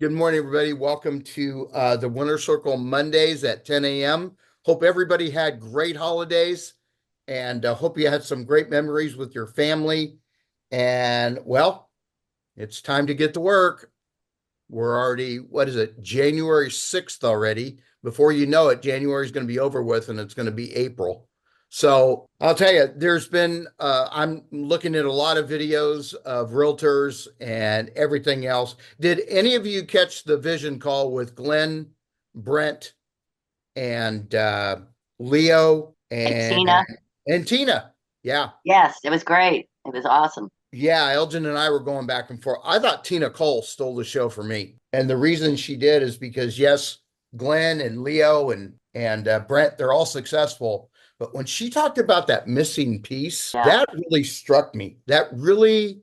Good morning, everybody. Welcome to the Winter Circle Mondays at 10 a.m. Hope everybody had great holidays and hope you had some great memories with your family. And well, it's time to get to work. We're already, what is it, January 6th already. Before you know it, January is going to be over with and it's going to be April. So I'll tell you, I'm looking at a lot of videos of realtors and everything else. Did any of you catch the vision call with Glenn, Brent, and Leo Hey, Tina. and Tina? Yeah. Yes, it was great. It was awesome. Yeah, Elgin and I were going back and forth. I thought Tina Cole stole the show for me. And the reason she did is because yes, Glenn and Leo and Brent, they're all successful. But when she talked about that missing piece, Yeah. that really struck me. That really,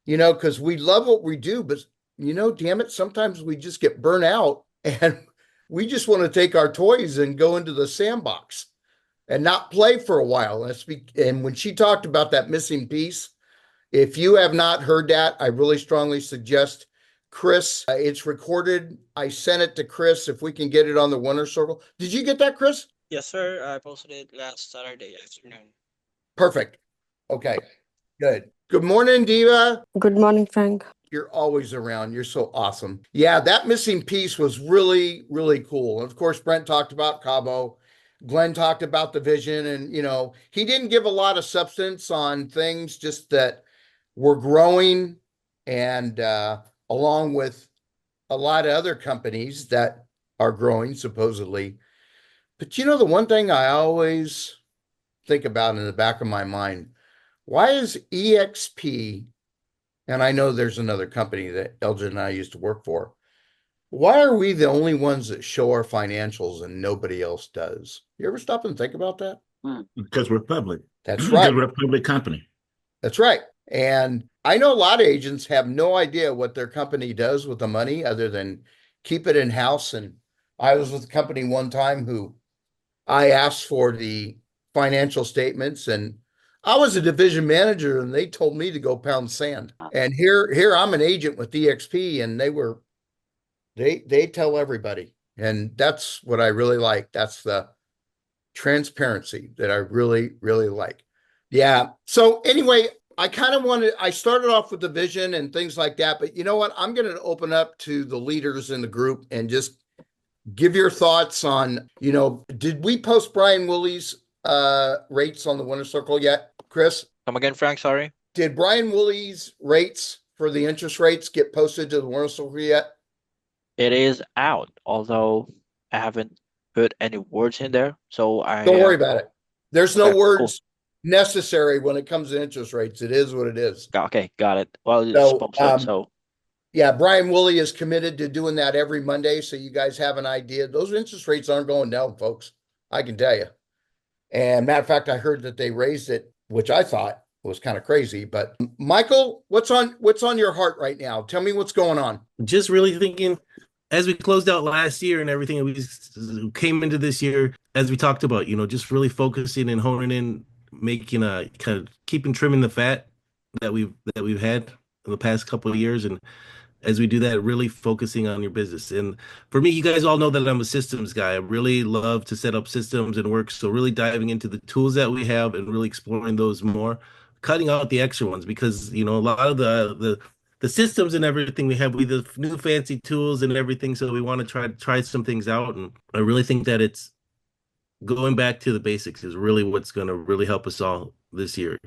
because we love what we do, but damn it, sometimes we just get burnt out and we just want to take our toys and go into the sandbox and not play for a while. And when she talked about that missing piece, if you have not heard that, I really strongly suggest Chris. It's recorded. I sent it to Chris. If we can get it on the Winner Circle. Did you get that, Chris? Yes, sir. I posted it last Saturday afternoon. Perfect. Okay, good. Good morning, Diva. Good morning, Frank. You're always around. You're so awesome. Yeah, that missing piece was really, really cool. And of course, Brent talked about Cabo. Glenn talked about the vision, and he didn't give a lot of substance on things, just that we're growing, and along with a lot of other companies that are growing supposedly. But the one thing I always think about in the back of my mind, why is EXP, and I know there's another company that Elgin and I used to work for, why are we the only ones that show our financials and nobody else does? You ever stop and think about that? Mm. Because we're public. That's right. Because we're a public company. That's right. And I know a lot of agents have no idea what their company does with the money other than keep it in house. And I was with a company one time who I asked for the financial statements, and I was a division manager and they told me to go pound sand. And here I'm an agent with DXP and they tell everybody. And that's what I really like. That's the transparency that I really, really like. Yeah. So anyway, I started off with the vision and things like that, but you know what? I'm going to open up to the leaders in the group and just give your thoughts on, did we post Brian Woolley's rates on the Winner Circle yet, Chris? Come again, Frank. Sorry. Did Brian Woolley's rates for the interest rates get posted to the Winner Circle yet? It is out, although I haven't put any words in there. So Don't worry about it. There's no okay, cool. words necessary when it comes to interest rates. It is what it is. Okay, got it. Well, it's So, posted, so yeah, Brian Woolley is committed to doing that every Monday. So you guys have an idea. Those interest rates aren't going down, folks. I can tell you. And matter of fact, I heard that they raised it, which I thought was kind of crazy. But Michael, what's on your heart right now? Tell me what's going on. Just really thinking as we closed out last year and everything, we came into this year, as we talked about, just really focusing and honing in, making a kind of keeping trimming the fat that we've had in the past couple of years. And as we do that, really focusing on your business. And for me, you guys all know that I'm a systems guy. I really love to set up systems and work. So really diving into the tools that we have and really exploring those more, cutting out the extra ones because, a lot of the systems and everything we have, the new fancy tools and everything. So we want to try some things out. And I really think that it's going back to the basics is really what's going to really help us all this year.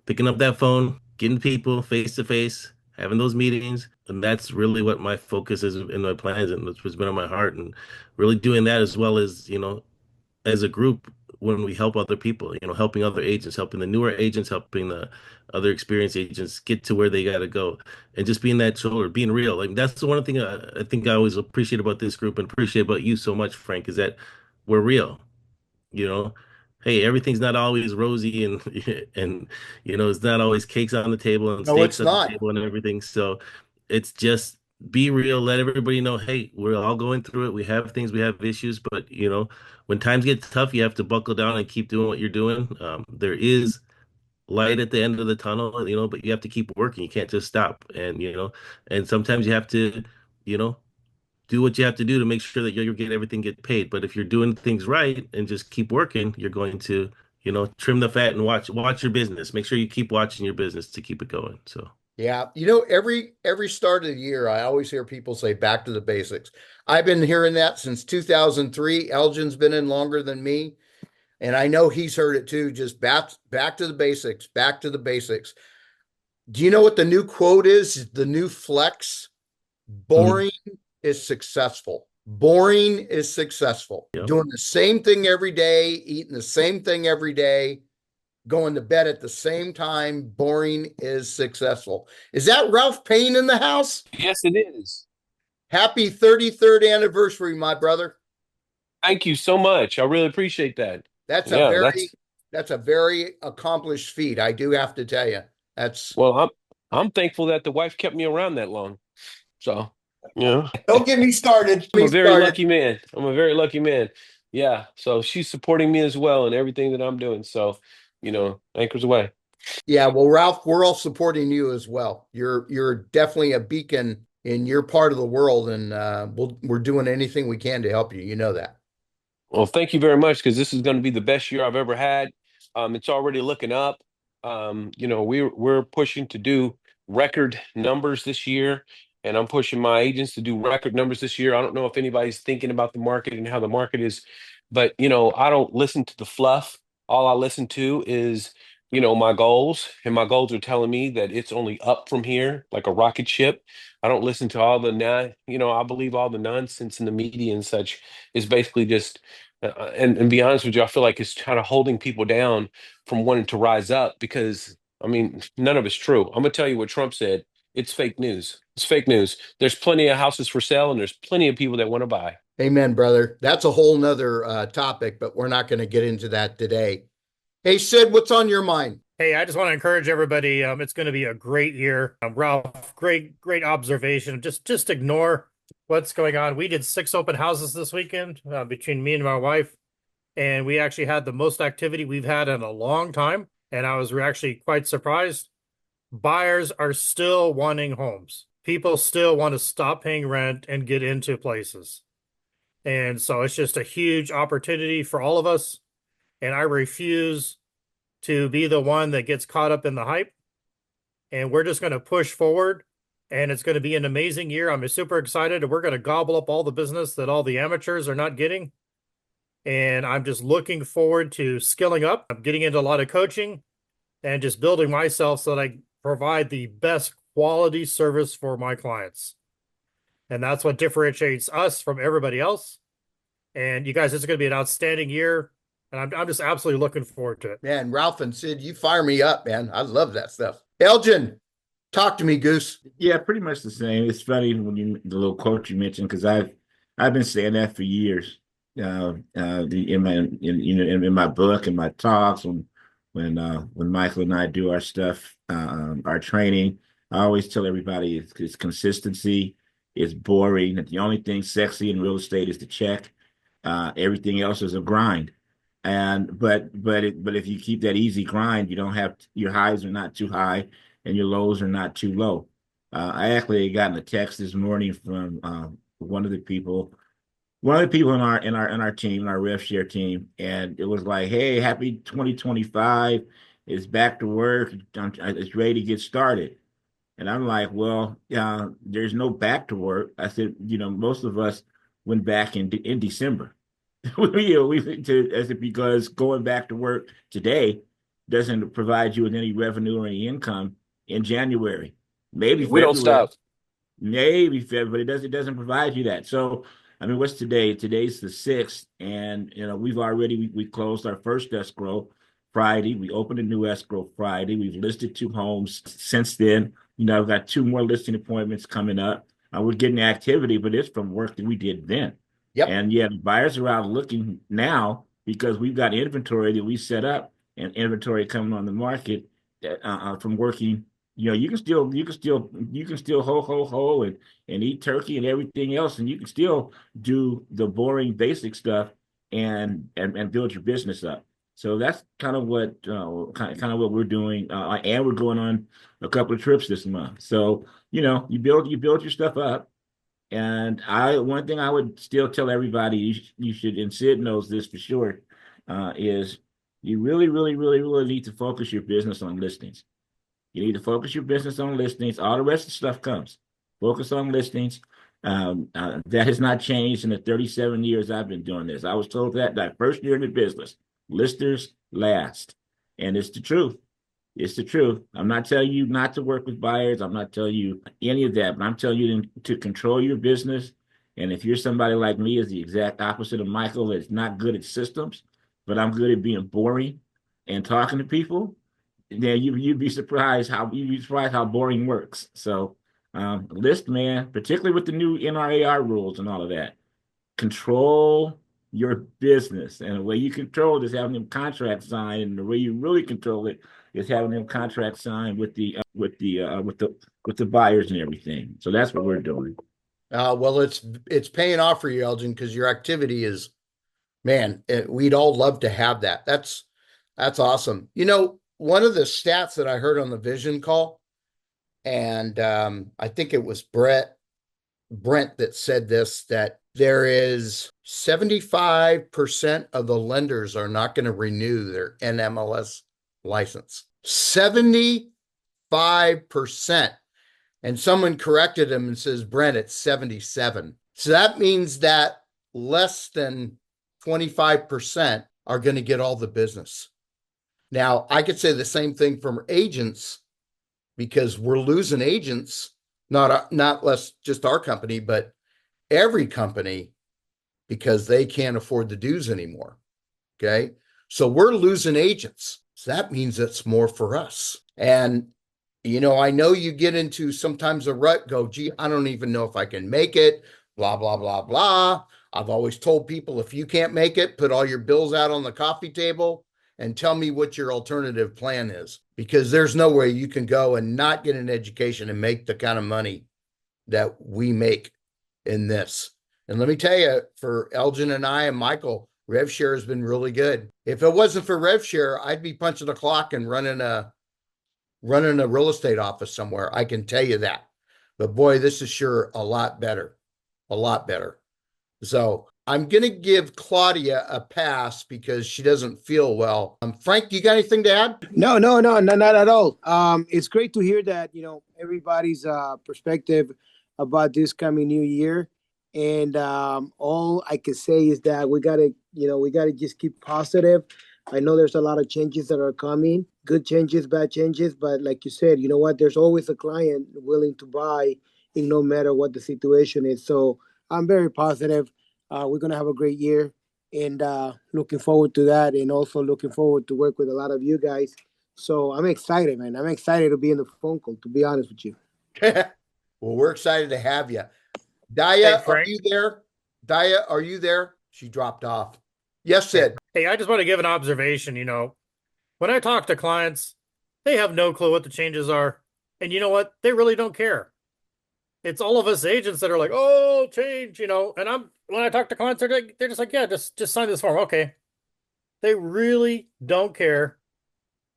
Picking up that phone, getting people face to face, having those meetings. And that's really what my focus is in my plans and what's been on my heart. And really doing that as well as, as a group when we help other people, helping other agents, helping the newer agents, helping the other experienced agents get to where they got to go, and just being that shoulder, being real. Like that's the one thing I think I always appreciate about this group and appreciate about you so much, Frank, is that we're real. You know, hey, everything's not always rosy and and it's not always cakes on the table and No, steaks it's on the not. table and everything. So it's just be real, let everybody know, hey, we're all going through it. We have things, we have issues, but when times get tough, you have to buckle down and keep doing what you're doing. There is light at the end of the tunnel, but you have to keep working. You can't just stop. And sometimes you have to do what you have to do to make sure that you'll get everything get paid. But if you're doing things right and just keep working, you're going to, trim the fat and watch your business. Make sure you keep watching your business to keep it going. So Yeah, every start of the year, I always hear people say back to the basics. I've been hearing that since 2003. Elgin's been in longer than me, and I know he's heard it too. Just back to the basics, back to the basics. Do you know what the new quote is? The new flex? mhm. Boring is successful. Boring is successful. Yep. Doing the same thing every day, eating the same thing every day, going to bed at the same time. Boring is successful. Is that Ralph Payne in the house? Yes, it is. Happy 33rd anniversary, my brother. Thank you so much. I really appreciate that. That's a Yeah, very that's a very accomplished feat. I do have to tell you. That's well, I'm thankful that the wife kept me around that long. So, don't get me started. I'm Me a very started. lucky man. I'm a very lucky man. Yeah. So she's supporting me as well in everything that I'm doing. So, anchors away. Yeah, well, Ralph, we're all supporting you as well. You're definitely a beacon in your part of the world, and we're doing anything we can to help you. You know that. Well, thank you very much because this is going to be the best year I've ever had. It's already looking up. We're pushing to do record numbers this year, and I'm pushing my agents to do record numbers this year. I don't know if anybody's thinking about the market and how the market is, but I don't listen to the fluff. All I listen to is, my goals, and my goals are telling me that it's only up from here, like a rocket ship. I don't listen to all the I believe all the nonsense in the media and such is basically just and be honest with you, I feel like it's kind of holding people down from wanting to rise up because I mean, none of it's true. I'm gonna tell you what Trump said. It's fake news. It's fake news. There's plenty of houses for sale, and there's plenty of people that want to buy. Amen, brother. That's a whole nother topic, but we're not going to get into that today. Hey, Sid, what's on your mind? Hey, I just want to encourage everybody. It's going to be a great year. Ralph, great observation. Just ignore what's going on. We did 6 open houses this weekend between me and my wife, and we actually had the most activity we've had in a long time. And I was actually quite surprised. Buyers are still wanting homes. People still want to stop paying rent and get into places. And so it's just a huge opportunity for all of us. And I refuse to be the one that gets caught up in the hype. And we're just going to push forward. And it's going to be an amazing year. I'm super excited. And we're going to gobble up all the business that all the amateurs are not getting. And I'm just looking forward to skilling up. I'm getting into a lot of coaching and just building myself so that I provide the best quality service for my clients. And that's what differentiates us from everybody else. And you guys, it's going to be an outstanding year. And I'm just absolutely looking forward to it. Man, Ralph and Sid, you fire me up, man. I love that stuff. Elgin, talk to me, Goose. Yeah, pretty much the same. It's funny when the little quote you mentioned because I've been saying that for years. In my book and my talks when Michael and I do our stuff, our training, I always tell everybody it's consistency. It's boring. That the only thing sexy in real estate is the check. Everything else is a grind. But if you keep that easy grind, you don't have your highs are not too high and your lows are not too low. I actually got a text this morning from one of the people in our team, our rev share team, and it was like, "Hey, happy 2025! It's back to work. It's ready to get started." And I'm like, "Well, there's no back to work." I said, most of us went back in December. As it because going back to work today doesn't provide you with any revenue or any income in January, maybe We don't February, stop. maybe February, but it doesn't provide you that. So, I mean, what's today? Today's the 6th, and we closed our first escrow Friday. We opened a new escrow Friday. We've listed 2 homes since then. I've got 2 more listing appointments coming up. We're getting activity, but it's from work that we did then. Yep. And yeah, the buyers are out looking now because we've got inventory that we set up and inventory coming on the market from working. You can still ho and eat turkey and everything else, and you can still do the boring basic stuff and build your business up. So that's kind of what we're doing, and we're going on a couple of trips this month. So you build your stuff up, And one thing I would still tell everybody you should, and Sid knows this for sure, is you really, really, really, really need to focus your business on listings. You need to focus your business on listings. All the rest of the stuff comes. Focus on listings. That has not changed in the 37 years I've been doing this. I was told that first year in the business, listers last. And it's the truth. It's the truth. I'm not telling you not to work with buyers. I'm not telling you any of that, but I'm telling you to control your business. And if you're somebody like me, is the exact opposite of Michael, that's not good at systems, but I'm good at being boring and talking to people, then you'd be surprised how boring works. So list, man, particularly with the new NRAR rules and all of that, control your business. And the way you control it is having them contract signed, and the way you really control it is having them contract signed with the buyers and everything. So that's what we're doing. Well, it's paying off for you, Elgin, because your activity is, man, we'd all love to have that. That's awesome. You know, one of the stats that I heard on the vision call, and I think it was Brent that said this, that there is 75% of the lenders are not going to renew their NMLS license. 75%. And someone corrected him and says, Brent, it's 77. So that means that less than 25% are going to get all the business. Now, I could say the same thing from agents, because we're losing agents, not less just our company, but every company, because they can't afford the dues anymore. Okay. So we're losing agents. So that means it's more for us. And, you know, I know you get into sometimes a rut, go, gee, I don't even know if I can make it, blah, blah, blah, blah. I've always told people, if you can't make it, put all your bills out on the coffee table and tell me what your alternative plan is, because there's no way you can go and not get an education and make the kind of money that we make in this. And let me tell you, for Elgin and I and Michael, RevShare has been really good. If it wasn't for RevShare, I'd be punching the clock and running a real estate office somewhere. I can tell you that. But boy, this is sure a lot better, a lot better. So I'm going to give Claudia a pass because she doesn't feel well. Frank, you got anything to add? No, not at all. It's great to hear that, everybody's perspective about this coming new year. And all I can say is that we gotta just keep positive. I know there's a lot of changes that are coming, good changes, bad changes, but like you said, you know what? There's always a client willing to buy, no matter what the situation is. So I'm very positive. We're gonna have a great year, and looking forward to that, and also looking forward to work with a lot of you guys. So I'm excited, man. I'm excited to be in the phone call, to be honest with you. Well, we're excited to have you. Hey, Daya, are Frank. you there? Daya, are you there? She dropped off. Yes, Sid. Hey, I just want to give an observation. When I talk to clients, they have no clue what the changes are. And you know what? They really don't care. It's all of us agents that are like, oh, change, and when I talk to clients, they're just like, yeah, just sign this form. Okay. They really don't care.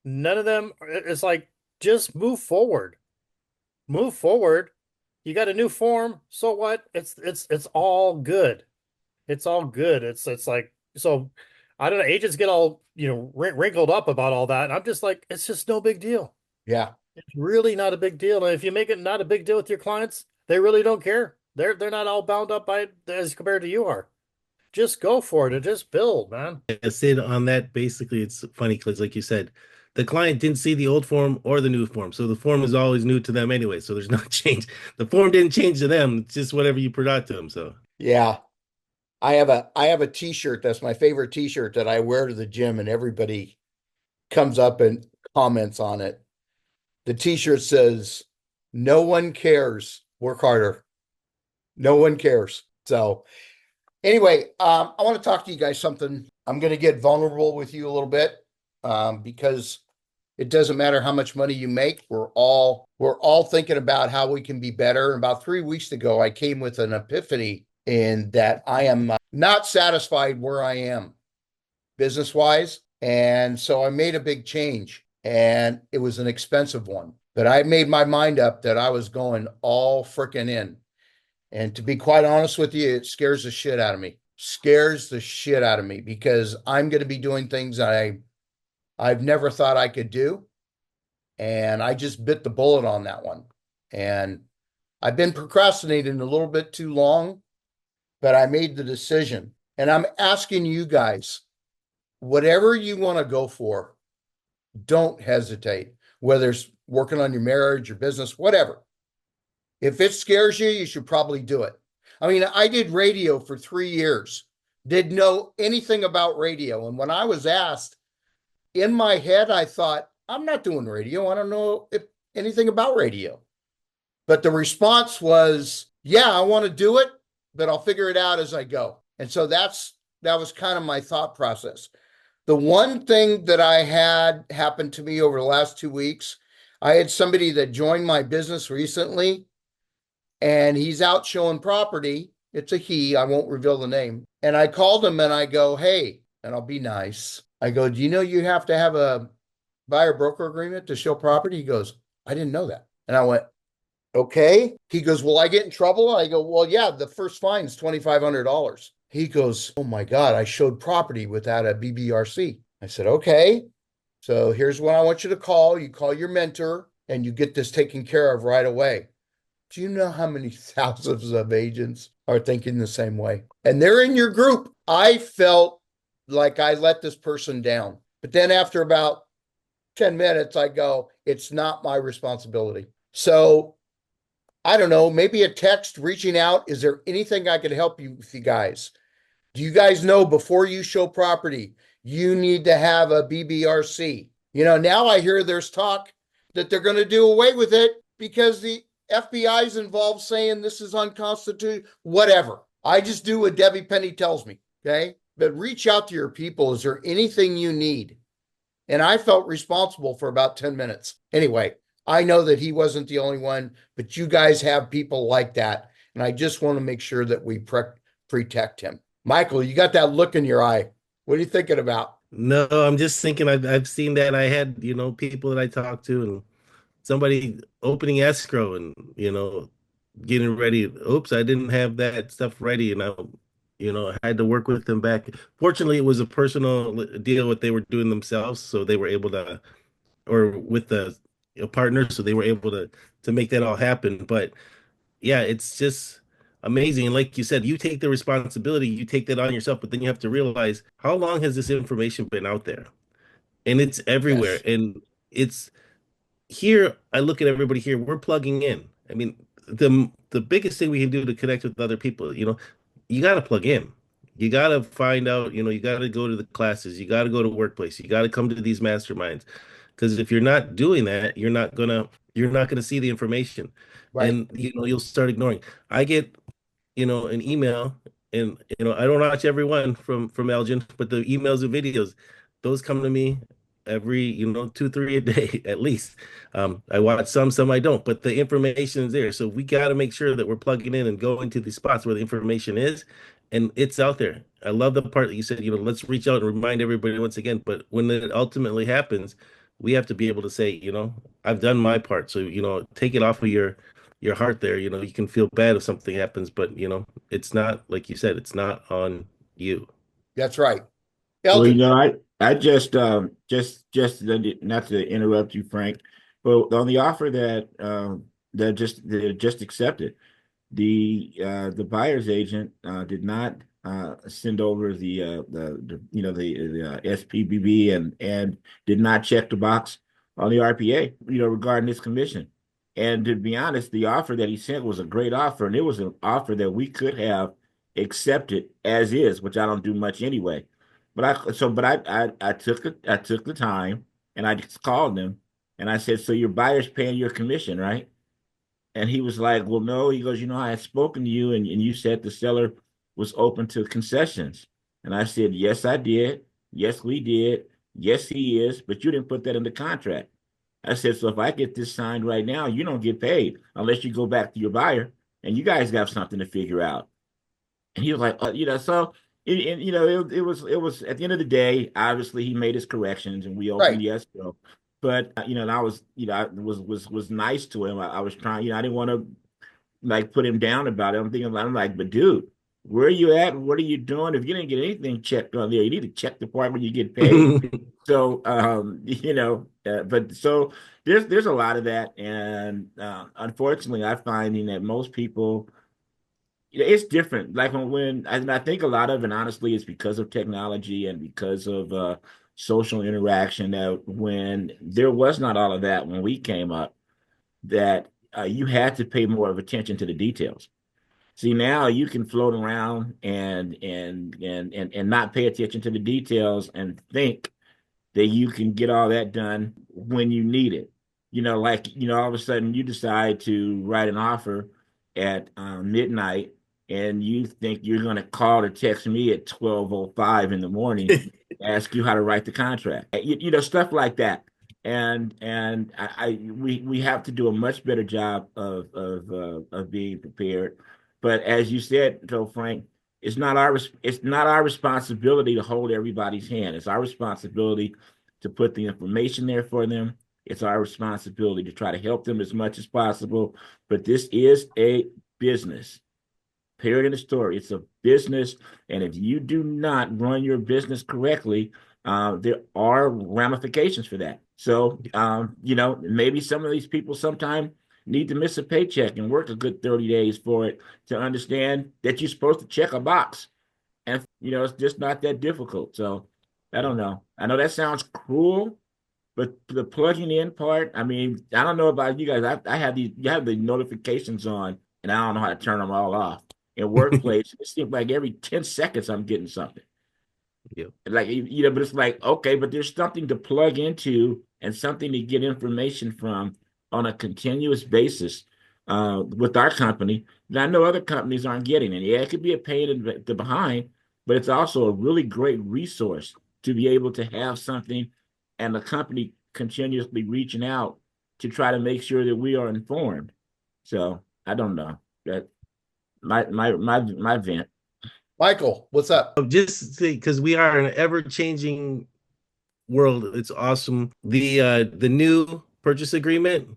None of them, it's like, just move forward. Move forward. You got a new form, so what? It's all good. It's all good. It's like, so I don't know, agents get all, wrinkled up about all that. And I'm just like, it's just no big deal. Yeah. It's really not a big deal. And if you make it not a big deal with your clients, they really don't care. They're not all bound up by it as compared to you are. Just go for it and just build, man. I said on that, basically, it's funny because, like you said, the client didn't see the old form or the new form. So the form is always new to them anyway. So there's no change. The form didn't change to them. It's just whatever you put out to them. So Yeah. I have a t-shirt that's my favorite t-shirt that I wear to the gym, and everybody comes up and comments on it. The t-shirt says, no one cares, work harder. No one cares. So anyway, I want to talk to you guys something. I'm going to get vulnerable with you a little bit, because it doesn't matter how much money you make. We're all thinking about how we can be better. And about 3 weeks ago, I came with an epiphany in that I am not satisfied where I am business wise. And so I made a big change, and it was an expensive one, but I made my mind up that I was going all freaking in. And to be quite honest with you, it scares the shit out of me. Scares the shit out of me because I'm going to be doing things I've never thought I could do. And I just bit the bullet on that one. And I've been procrastinating a little bit too long, but I made the decision. And I'm asking you guys, whatever you want to go for, don't hesitate, whether it's working on your marriage, your business, whatever. If it scares you, you should probably do it. I mean, I did radio for 3 years, didn't know anything about radio. And when I was asked, in my head, I thought, I'm not doing radio. I don't know anything about radio. But the response was, yeah, I want to do it, but I'll figure it out as I go. And so that was kind of my thought process. The one thing that I had happen to me over the last 2 weeks, I had somebody that joined my business recently, and he's out showing property. It's a he, I won't reveal the name. And I called him and I go, hey, and I'll be nice. I go, do you know you have to have a buyer broker agreement to show property? He goes, I didn't know that. And I went, okay. He goes, will I get in trouble? I go, well, yeah, the first fine is $2,500. He goes, oh my God, I showed property without a BBRC. I said, okay. So here's what I want you to call. You call your mentor and you get this taken care of right away. Do you know how many thousands of agents are thinking the same way? And they're in your group. I felt like I let this person down. But then after about 10 minutes, I go, it's not my responsibility. So I don't know, maybe a text reaching out. Is there anything I could help you with, you guys? Do you guys know before you show property, you need to have a BBRC? Now I hear there's talk that they're going to do away with it because the FBI is involved saying this is unconstitutional, whatever. I just do what Debbie Penny tells me. Okay. But reach out to your people. Is there anything you need? And I felt responsible for about 10 minutes. Anyway, I know that he wasn't the only one, but you guys have people like that. And I just want to make sure that we protect him. Michael, you got that look in your eye. What are you thinking about? No, I'm just thinking I've seen that. I had, people that I talked to and somebody opening escrow and, getting ready. Oops, I didn't have that stuff ready. And I had to work with them back. Fortunately, it was a personal deal what they were doing themselves. So they were able to, or with the partner, so they were able to make that all happen. But yeah, it's just amazing. And like you said, you take the responsibility, you take that on yourself, but then you have to realize how long has this information been out there? And it's everywhere. Yes, And it's here. I look at everybody here, we're plugging in. I mean, the biggest thing we can do to connect with other people, you got to plug in. You got to find out, you got to go to the classes, you got to go to workplace, you got to come to these masterminds. Because if you're not doing that, you're not gonna see the information, right. and you'll start ignoring. I get an email, and I don't watch every one from Elgin, but the emails and videos, those come to me every 2 3 a day at least. I watch some I don't, but the information is there, so we got to make sure that we're plugging in and going to the spots where the information is, and it's out there. I love the part that you said, let's reach out and remind everybody once again, but when it ultimately happens, we have to be able to say, I've done my part, so take it off of your heart there. You can feel bad if something happens, but it's not, like you said, it's not on you. That's right. Well, Elgin, I just not to interrupt you, Frank, but on the offer that just accepted, the buyer's agent did not send over the SPBB and did not check the box on the RPA, regarding this commission. And to be honest, the offer that he sent was a great offer, and it was an offer that we could have accepted as is, which I don't do much anyway. But I took the time and I just called him and I said, so your buyer's paying your commission, right? And he was like, well, no. He goes, I had spoken to you and you said the seller was open to concessions. And I said, yes, I did. Yes, we did. Yes, he is. But you didn't put that in the contract. I said, so if I get this signed right now, you don't get paid unless you go back to your buyer and you guys got something to figure out. And he was like, so it was at the end of the day, obviously he made his corrections and we opened right. the escrow. But and I was, I was nice to him. I was trying, I didn't want to like put him down about it. I'm like, but dude, where are you at and what are you doing? If you didn't get anything checked on there, you need to check the part when you get paid. So but so there's a lot of that, and unfortunately, I'm finding that most people, it's different. Like I think a lot of it, honestly, is because of technology and because of social interaction. That when there was not all of that when we came up, that you had to pay more of attention to the details. See, now you can float around and not pay attention to the details and think that you can get all that done when you need it. All of a sudden you decide to write an offer at midnight, and you think you're going to call or text me at 12:05 in the morning, ask you how to write the contract. Stuff like that. And we have to do a much better job of being prepared. But as you said, Joe Frank, it's not our responsibility to hold everybody's hand. It's our responsibility to put the information there for them. It's our responsibility to try to help them as much as possible. But this is a business. Period in the story. It's a business, and if you do not run your business correctly, there are ramifications for that. So, maybe some of these people sometime need to miss a paycheck and work a good 30 days for it to understand that you're supposed to check a box. And, it's just not that difficult. So, I don't know. I know that sounds cruel, but the plugging in part, I mean, I don't know about you guys. I have you have the notifications on, and I don't know how to turn them all off. In workplace, it seems like every 10 seconds I'm getting something. Yep. Like, but it's like, okay, but there's something to plug into and something to get information from on a continuous basis with our company. And I know other companies aren't getting it. Yeah, it could be a pain in the behind, but it's also a really great resource to be able to have something and the company continuously reaching out to try to make sure that we are informed. So I don't know. That my vent. Michael, what's up? Just because we are in an ever-changing world, it's awesome. The new purchase agreement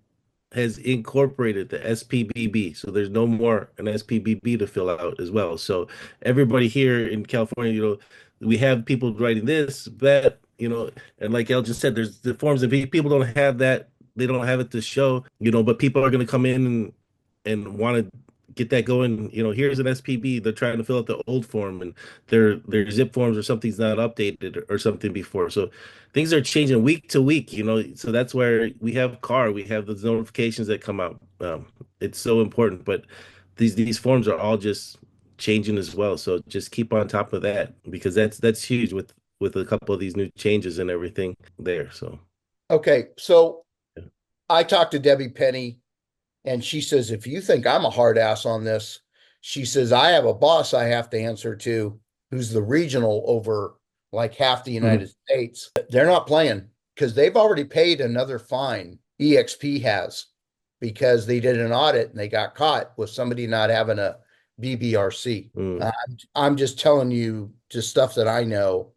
has incorporated the SPBB, so there's no more an SPBB to fill out as well. So everybody here in California, we have people writing this, that, and like El just said, there's the forms that people don't have that, they don't have it to show, but people are going to come in and want to get that going. Here's an SPB. They're trying to fill out the old form, and their zip forms or something's not updated or something before. So things are changing week to week. So that's where we have we have those notifications that come out. It's so important, but these forms are all just changing as well. So just keep on top of that, because that's huge with a couple of these new changes and everything there. So Okay, so I talked to Debbie Penny, and she says, if you think I'm a hard ass on this, she says, I have a boss I have to answer to who's the regional over like half the United States. They're not playing because they've already paid another fine. EXP has, because they did an audit and they got caught with somebody not having a BBRC. I'm just telling you just stuff that I know,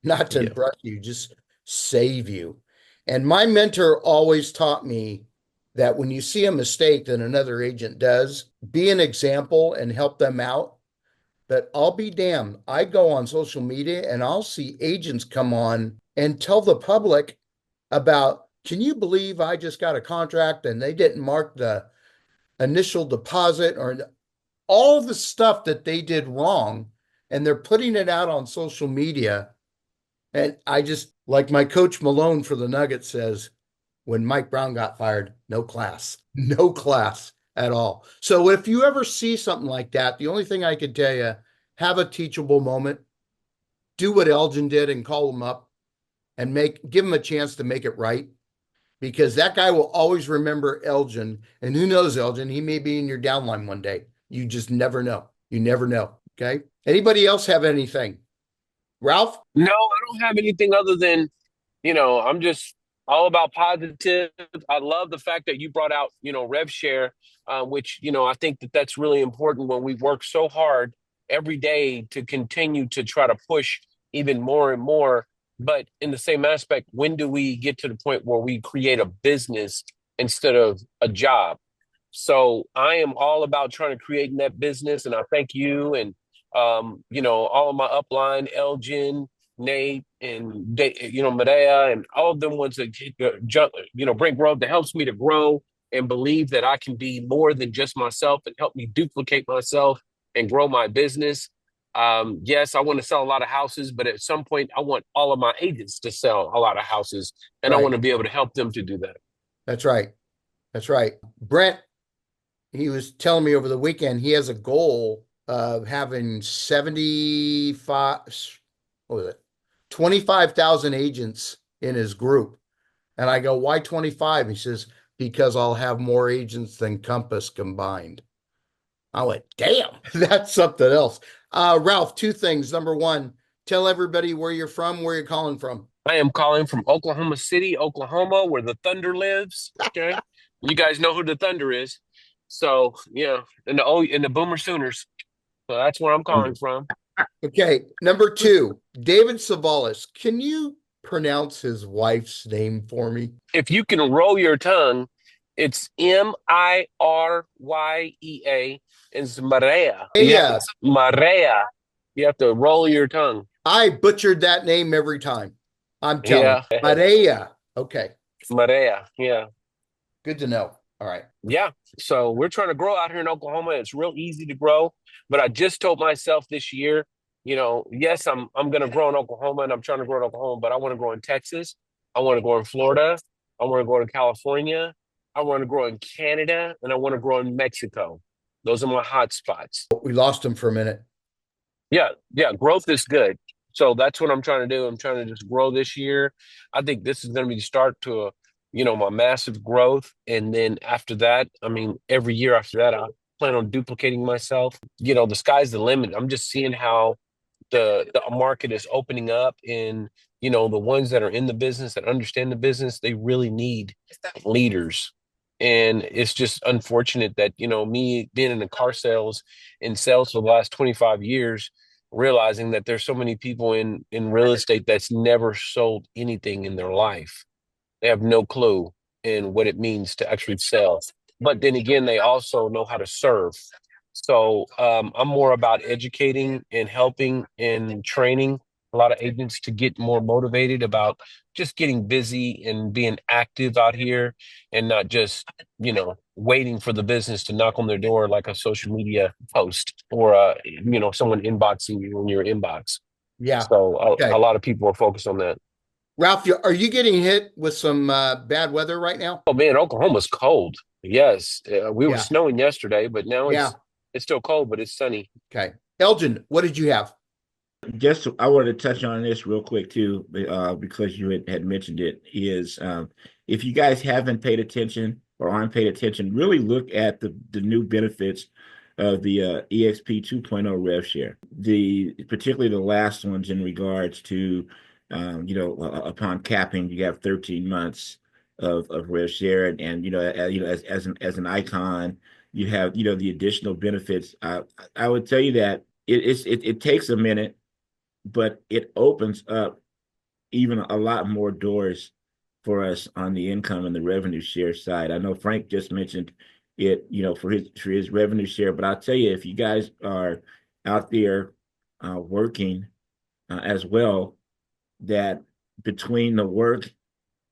not to impress you, just save you. And my mentor always taught me that when you see a mistake that another agent does, be an example and help them out. But I'll be damned, I go on social media and I'll see agents come on and tell the public about, can you believe I just got a contract and they didn't mark the initial deposit, or all the stuff that they did wrong, and they're putting it out on social media. And I just, like my coach Malone for the Nuggets says, when Mike Brown got fired, no class, no class at all. So if you ever see something like that, the only thing I could tell you, have a teachable moment, do what Elgin did and call him up and give him a chance to make it right, because that guy will always remember Elgin. And who knows, Elgin, he may be in your downline one day. You just never know. You never know. Okay. Anybody else have anything? Ralph? No, I don't have anything other than, I'm just all about positive. I love the fact that you brought out, rev share, which, I think that's really important when we work so hard every day to continue to try to push even more and more. But in the same aspect, when do we get to the point where we create a business instead of a job? So I am all about trying to create that business, and I thank you and all of my upline, Elgin, Nate, and Medea, and all of them ones that bring growth that helps me to grow and believe that I can be more than just myself and help me duplicate myself and grow my business. Yes, I want to sell a lot of houses, but at some point, I want all of my agents to sell a lot of houses, and I Right. want to be able to help them to do that. That's right. That's right. Brent, he was telling me over the weekend he has a goal of having 75, what was it? 25,000 agents in his group. And I go, why 25? He says, because I'll have more agents than Compass combined. I went, damn, that's something else. Ralph, two things. Number one, tell everybody where you're from, where you're calling from. I am calling from Oklahoma City, Oklahoma, where the Thunder lives. Okay, you guys know who the Thunder is, so yeah, and the Boomer Sooners. So that's where I'm calling from. Okay. Number two, David Savalas. Can you pronounce his wife's name for me? If you can roll your tongue, it's Miriea. It's Maria. Yeah, Maria. You have to roll your tongue. I butchered that name every time. I'm telling Yeah, you. Maria. Okay. Maria. Yeah. Good to know. All right. Yeah. So we're trying to grow out here in Oklahoma. It's real easy to grow. But I just told myself this year, yes, I'm gonna grow in Oklahoma and I'm trying to grow in Oklahoma, but I want to grow in Texas. I want to grow in Florida. I want to grow in California. I want to grow in Canada, and I want to grow in Mexico. Those are my hot spots. We lost him for a minute. Yeah, yeah, growth is good. So that's what I'm trying to do. I'm trying to just grow this year. I think this is going to be the start to my massive growth. And then after that, I mean, every year after that, I plan on duplicating myself. The sky's the limit. I'm just seeing how the market is opening up, and the ones that are in the business that understand the business, they really need leaders. And it's just unfortunate that me being in the car sales and sales for the last 25 years, realizing that there's so many people in real estate that's never sold anything in their life. They have no clue in what it means to actually sell. But then again, they also know how to serve. So I'm more about educating and helping and training a lot of agents to get more motivated about just getting busy and being active out here, and not just, waiting for the business to knock on their door like a social media post or, someone inboxing you in your inbox. Yeah. So Okay. a lot of people are focused on that. Ralph, are you getting hit with some bad weather right now? Oh man, Oklahoma's cold. Yes, we were Yeah. snowing yesterday, but now Yeah. it's still cold, but it's sunny. Okay. Elgin, what did you have? Just I wanted to touch on this real quick too, because you had mentioned it. Is if you guys haven't paid attention or aren't paid attention, really look at the new benefits of the EXP 2.0 rev share. Particularly the last ones in regards to upon capping, you have 13 months of rev share, and as an icon, you have the additional benefits. I would tell you that it takes a minute, but it opens up even a lot more doors for us on the income and the revenue share side. I know Frank just mentioned it, for his revenue share, but I'll tell you, if you guys are out there working as well, that between the work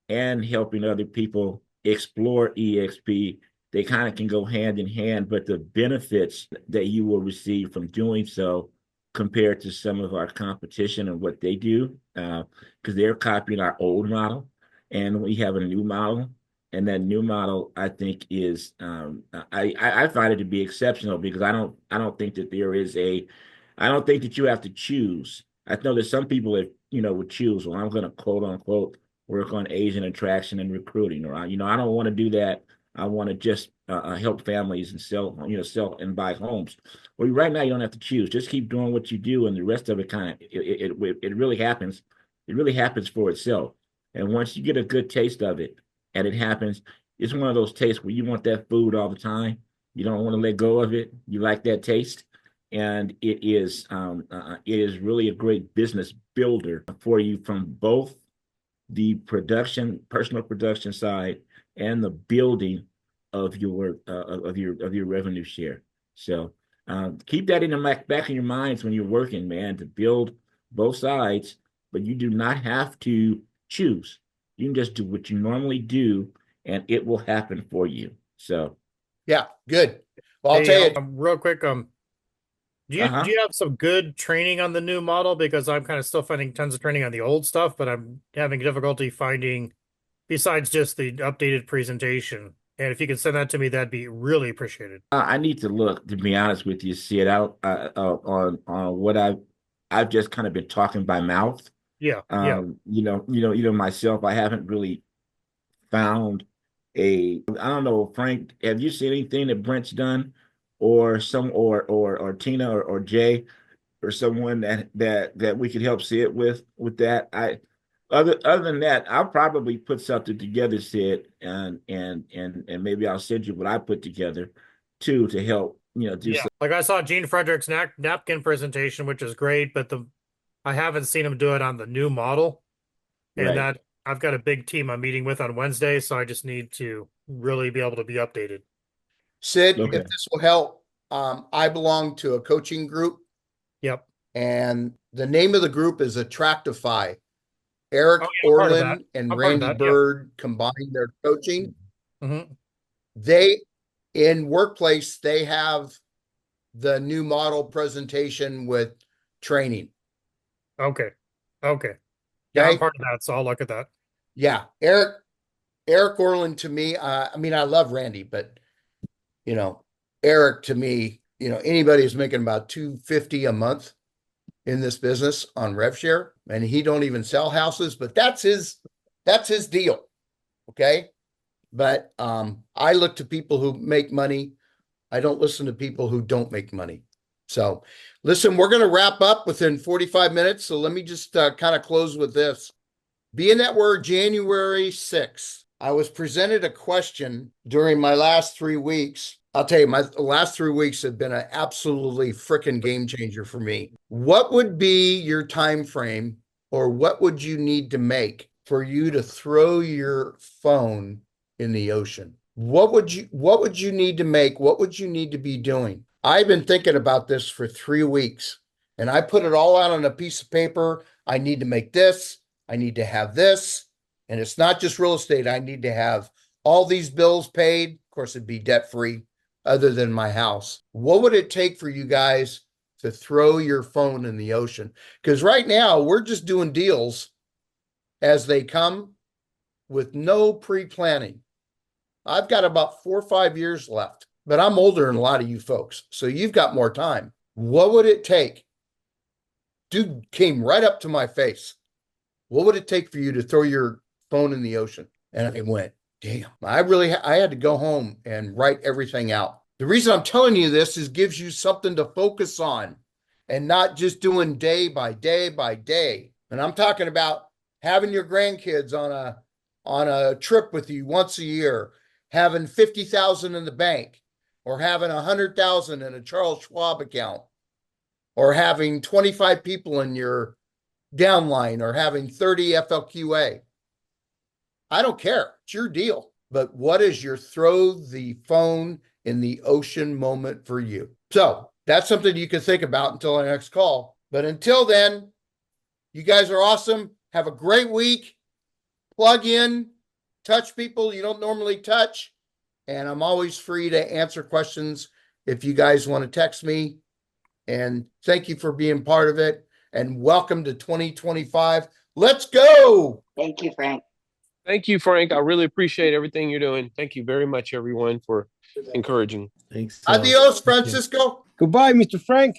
and helping other people explore EXP, they kind of can go hand in hand, but the benefits that you will receive from doing so compared to some of our competition and what they do, because they're copying our old model and we have a new model. And that new model, I think, is I find it to be exceptional, because I don't think that I don't think that you have to choose. I know that some people that would choose, well, I'm going to quote unquote work on Asian attraction and recruiting, or I don't want to do that. I want to just help families and sell and buy homes. Well, right now you don't have to choose. Just keep doing what you do, and the rest of it kind of it really happens. It really happens for itself. And once you get a good taste of it, and it happens, it's one of those tastes where you want that food all the time. You don't want to let go of it. You like that taste, and it is really a great business builder for you from both the personal production side, and the building of your revenue share. So keep that in the back of your minds when you're working, man, to build both sides. But you do not have to choose. You can just do what you normally do, and it will happen for you. So Yeah, good. Well, I'll Hey, tell you, real quick, do uh-huh. you have some good training on the new model? Because I'm kind of still finding tons of training on the old stuff, but I'm having difficulty finding besides just the updated presentation. And if you could send that to me, that'd be really appreciated. I need to look, to be honest with you, see it out on what I've just kind of been talking by mouth. Yeah, yeah. Myself, I haven't really found I don't know, Frank, have you seen anything that Brent's done or or Tina or Jay or someone that we could help see it with that? Other than that, I'll probably put something together, Sid, and maybe I'll send you what I put together too to help, do Yeah. some. Like I saw Gene Frederick's napkin presentation, which is great, but I haven't seen him do it on the new model. And Right. that I've got a big team I'm meeting with on Wednesday, so I just need to really be able to be updated. Sid, if Okay. this will help, I belong to a coaching group, Yep. and the name of the group is Attractify. Oh Eric yeah, I'm part of that. Orland and I'm part of Randy that. Yeah. Bird combined their coaching. Hmm. They, in workplace, they have the new model presentation with training. Okay. Okay. Yeah, I'm Okay. part of that, so I'll look at that. Yeah. Eric Orland to me, I mean, I love Randy, but you know, Eric to me, anybody who's making about 250 a month in this business on rev share, and he don't even sell houses, but that's his deal. Okay. But I look to people who make money. I don't listen to people who don't make money. So listen, we're going to wrap up within 45 minutes. So let me just kind of close with this. Being that we're January 6th, I was presented a question during my last 3 weeks. I'll tell you, my last 3 weeks have been an absolutely freaking game changer for me. What would be your time frame, or what would you need to make for you to throw your phone in the ocean? What would you need to make? What would you need to be doing? I've been thinking about this for 3 weeks, and I put it all out on a piece of paper. I need to make this. I need to have this. And it's not just real estate. I need to have all these bills paid. Of course, it'd be debt free, other than my house. What would it take for you guys to throw your phone in the ocean? Because right now, we're just doing deals as they come with no pre planning. I've got about 4 or 5 years left, but I'm older than a lot of you folks. So you've got more time. What would it take? Dude came right up to my face. What would it take for you to throw your phone in the ocean? And I went, damn, I had to go home and write everything out. The reason I'm telling you this is gives you something to focus on and not just doing day by day by day. And I'm talking about having your grandkids on a trip with you once a year, having 50,000 in the bank, or having 100,000 in a Charles Schwab account, or having 25 people in your downline, or having 30 FLQA. I don't care. It's your deal. But what is your throw the phone in the ocean moment for you? So that's something you can think about until our next call. But until then, you guys are awesome. Have a great week. Plug in, touch people you don't normally touch. And I'm always free to answer questions if you guys want to text me. And thank you for being part of it. And welcome to 2025. Let's go. Thank you, Frank. Thank you, Frank. I really appreciate everything you're doing. Thank you very much, everyone, for encouraging. Thanks. Adios, Thank you. Francisco. Goodbye, Mr. Frank.